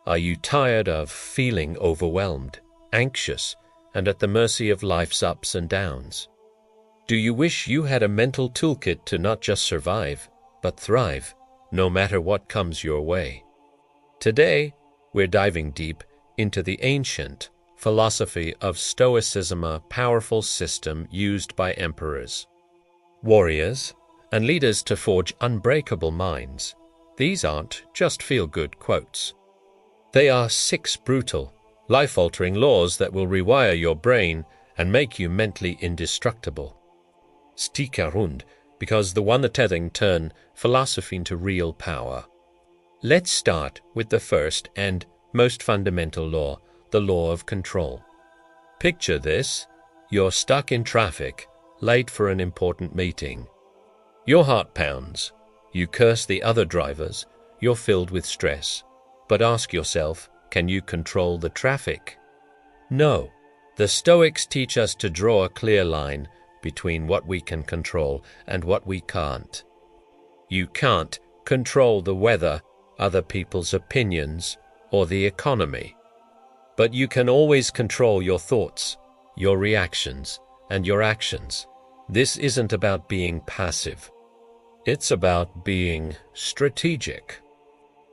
Are you tired of feeling overwhelmed, anxious, and at the mercy of life's ups and downs? Do you wish you had a mental toolkit to not just survive, but thrive, no matter what comes your way? Today, we're diving deep into the ancient philosophy of Stoicism, a powerful system used by emperors, warriors, and leaders to forge unbreakable minds. These aren't just feel-good quotes. They are 6 brutal, life-altering laws that will rewire your brain and make you mentally indestructible. Stika rund, because the wondertelling turn philosophy into real power. Let's start with the first and most fundamental law, the law of control. Picture this: you're stuck in traffic, late for an important meeting. Your heart pounds. You curse the other drivers. You're filled with stress. But ask yourself, can you control the traffic? No. The Stoics teach us to draw a clear line between what we can control and what we can't. You can't control the weather, other people's opinions, or the economy. But you can always control your thoughts, your reactions, and your actions. This isn't about being passive. It's about being strategic.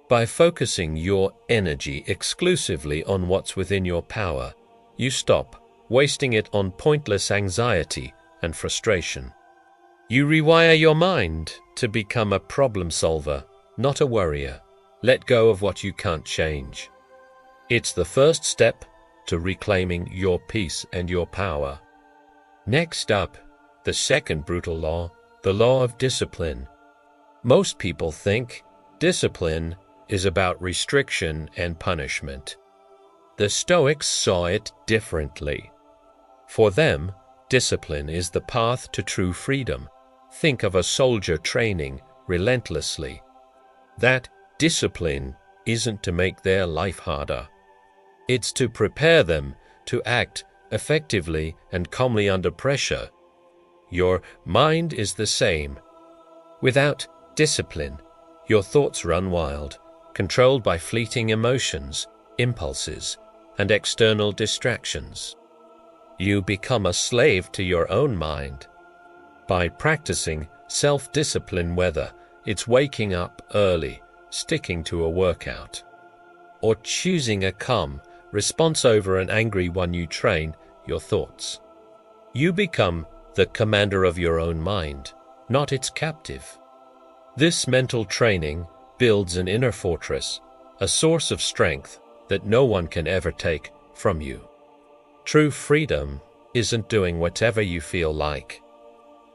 By focusing your energy exclusively on what's within your power, you stop wasting it on pointless anxiety and frustration. You rewire your mind to become a problem solver, not a worrier. Let go of what you can't change. It's the first step to reclaiming your peace and your power. Next up, the second brutal law, the law of discipline. Most people think discipline is about restriction and punishment. The Stoics saw it differently. For them, discipline is the path to true freedom. Think of a soldier training relentlessly. That discipline isn't to make their life harder. It's to prepare them to act effectively and calmly under pressure. Your mind is the same. Without discipline, your thoughts run wild, controlled by fleeting emotions, impulses, and external distractions. You become a slave to your own mind. By practicing self-discipline, whether it's waking up early, sticking to a workout, or choosing a calm response over an angry one, you train your thoughts. You become the commander of your own mind, not its captive. This mental training builds an inner fortress, a source of strength that no one can ever take from you. True freedom isn't doing whatever you feel like.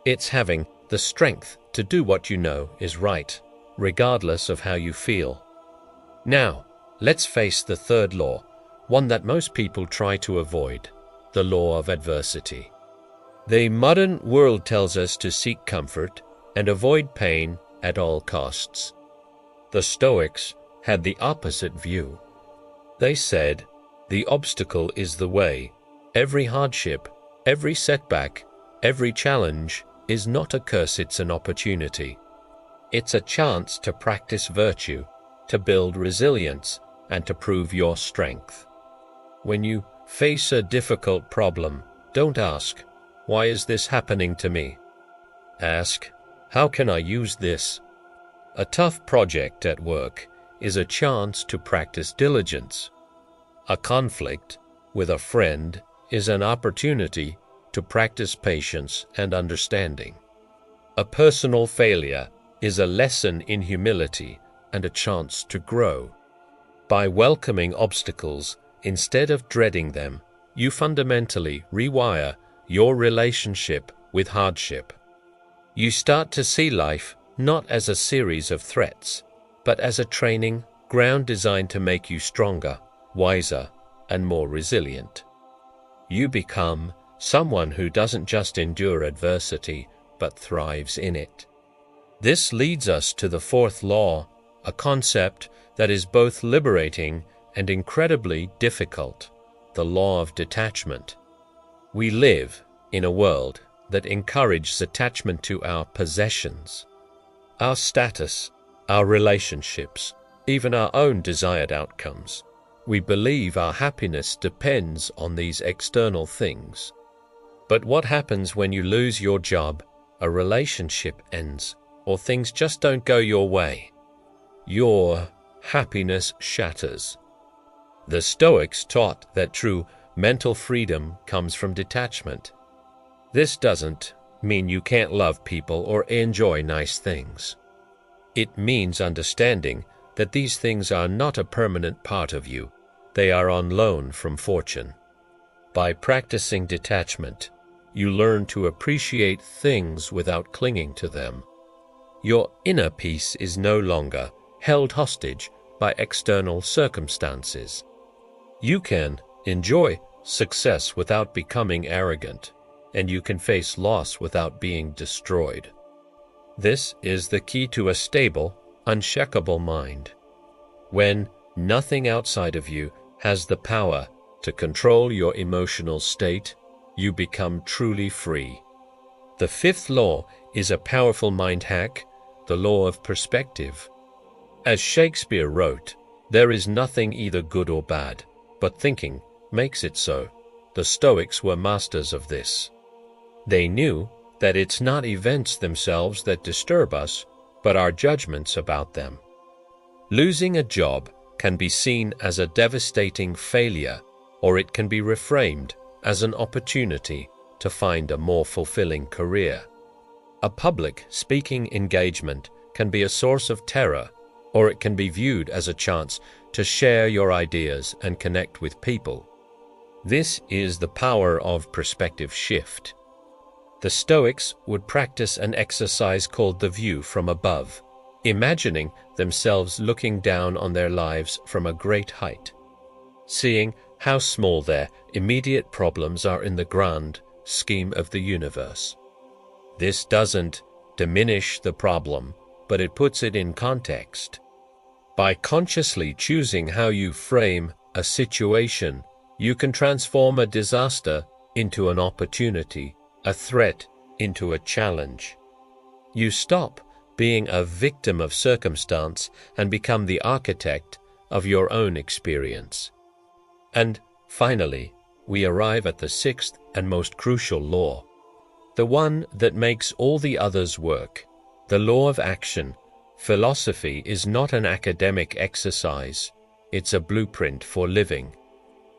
It's having the strength to do what you know is right, regardless of how you feel. Now, let's face the third law, one that most people try to avoid, the law of adversity. The modern world tells us to seek comfort and avoid pain at all costs. The Stoics had the opposite view. They said, the obstacle is the way. Every hardship, every setback, every challenge is not a curse, it's an opportunity. It's a chance to practice virtue, to build resilience, and to prove your strength. When you face a difficult problem, don't ask, why is this happening to me? Ask, how can I use this? A tough project at work is a chance to practice diligence. A conflict with a friend is an opportunity to practice patience and understanding. A personal failure is a lesson in humility and a chance to grow. By welcoming obstacles instead of dreading them, you fundamentally rewire your relationship with hardship. You start to see life not as a series of threats, but as a training ground designed to make you stronger, wiser, and more resilient. You become someone who doesn't just endure adversity, but thrives in it. This leads us to the fourth law, a concept that is both liberating and incredibly difficult, the law of detachment. We live in a world that encourages attachment to our possessions, our status, our relationships, even our own desired outcomes. We believe our happiness depends on these external things. But what happens when you lose your job, a relationship ends, or things just don't go your way? Your happiness shatters. The Stoics taught that true mental freedom comes from detachment. This doesn't mean you can't love people or enjoy nice things. It means understanding that these things are not a permanent part of you. They are on loan from fortune. By practicing detachment, you learn to appreciate things without clinging to them. Your inner peace is no longer held hostage by external circumstances. You can enjoy success without becoming arrogant, and you can face loss without being destroyed. This is the key to a stable, unshakable mind. When nothing outside of you has the power to control your emotional state, you become truly free. The fifth law is a powerful mind hack, the law of perspective. As Shakespeare wrote, there is nothing either good or bad, but thinking makes it so. The Stoics were masters of this. They knew that it's not events themselves that disturb us, but our judgments about them. Losing a job can be seen as a devastating failure, or it can be reframed as an opportunity to find a more fulfilling career. A public speaking engagement can be a source of terror, or it can be viewed as a chance to share your ideas and connect with people. This is the power of perspective shift. The Stoics would practice an exercise called the view from above, imagining themselves looking down on their lives from a great height, seeing how small their immediate problems are in the grand scheme of the universe. This doesn't diminish the problem, but it puts it in context. By consciously choosing how you frame a situation, you can transform a disaster into an opportunity, a threat into a challenge. You stop being a victim of circumstance and become the architect of your own experience. And finally, we arrive at the sixth and most crucial law, the one that makes all the others work, the law of action. Philosophy is not an academic exercise, it's a blueprint for living.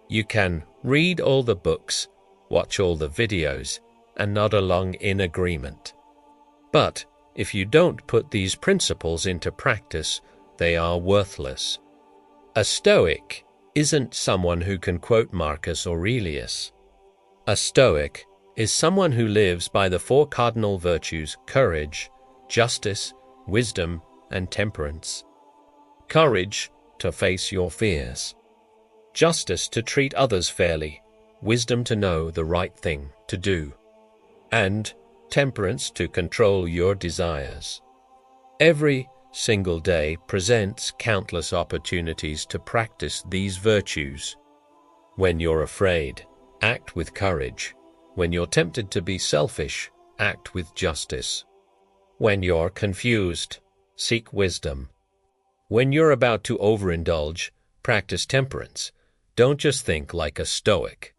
You can read all the books, watch all the videos, and nod along in agreement. But if you don't put these principles into practice, they are worthless. A Stoic isn't someone who can quote Marcus Aurelius. A Stoic is someone who lives by the four cardinal virtues: courage, justice, wisdom, and temperance. Courage to face your fears. Justice to treat others fairly. Wisdom to know the right thing to do. And temperance to control your desires. Every single day presents countless opportunities to practice these virtues. When you're afraid, act with courage. When you're tempted to be selfish, act with justice. When you're confused, seek wisdom. When you're about to overindulge, practice temperance. Don't just think like a Stoic.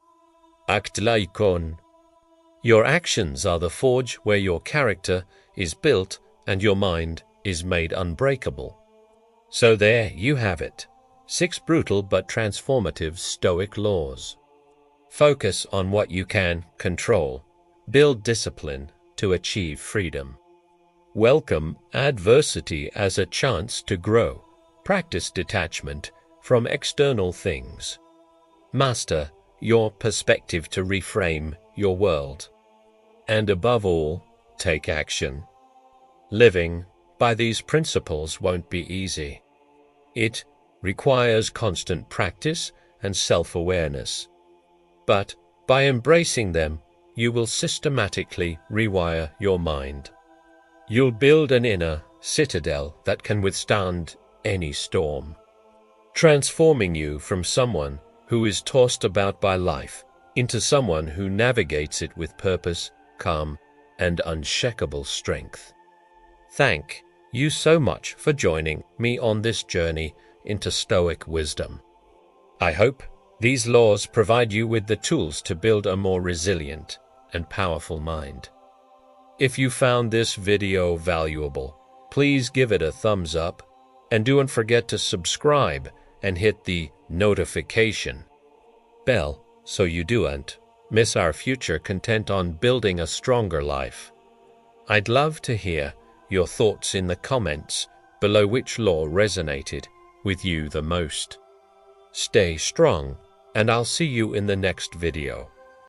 Act laikon. Your actions are the forge where your character is built and your mind is made unbreakable. So there you have it, 6 brutal but transformative Stoic laws. Focus on what you can control. Build discipline to achieve freedom. Welcome adversity as a chance to grow. Practice detachment from external things. Master your perspective to reframe your world. And above all, take action. Living by these principles won't be easy. It requires constant practice and self-awareness. But by embracing them, you will systematically rewire your mind. You'll build an inner citadel that can withstand any storm, transforming you from someone who is tossed about by life into someone who navigates it with purpose, calm, and unshakable strength. Thank you so much for joining me on this journey into Stoic wisdom. I hope these laws provide you with the tools to build a more resilient and powerful mind. If you found this video valuable, please give it a thumbs up, and don't forget to subscribe and hit the notification bell so you don't miss our future content on building a stronger life. I'd love to hear your thoughts in the comments below. Which law resonated with you the most? Stay strong, and I'll see you in the next video.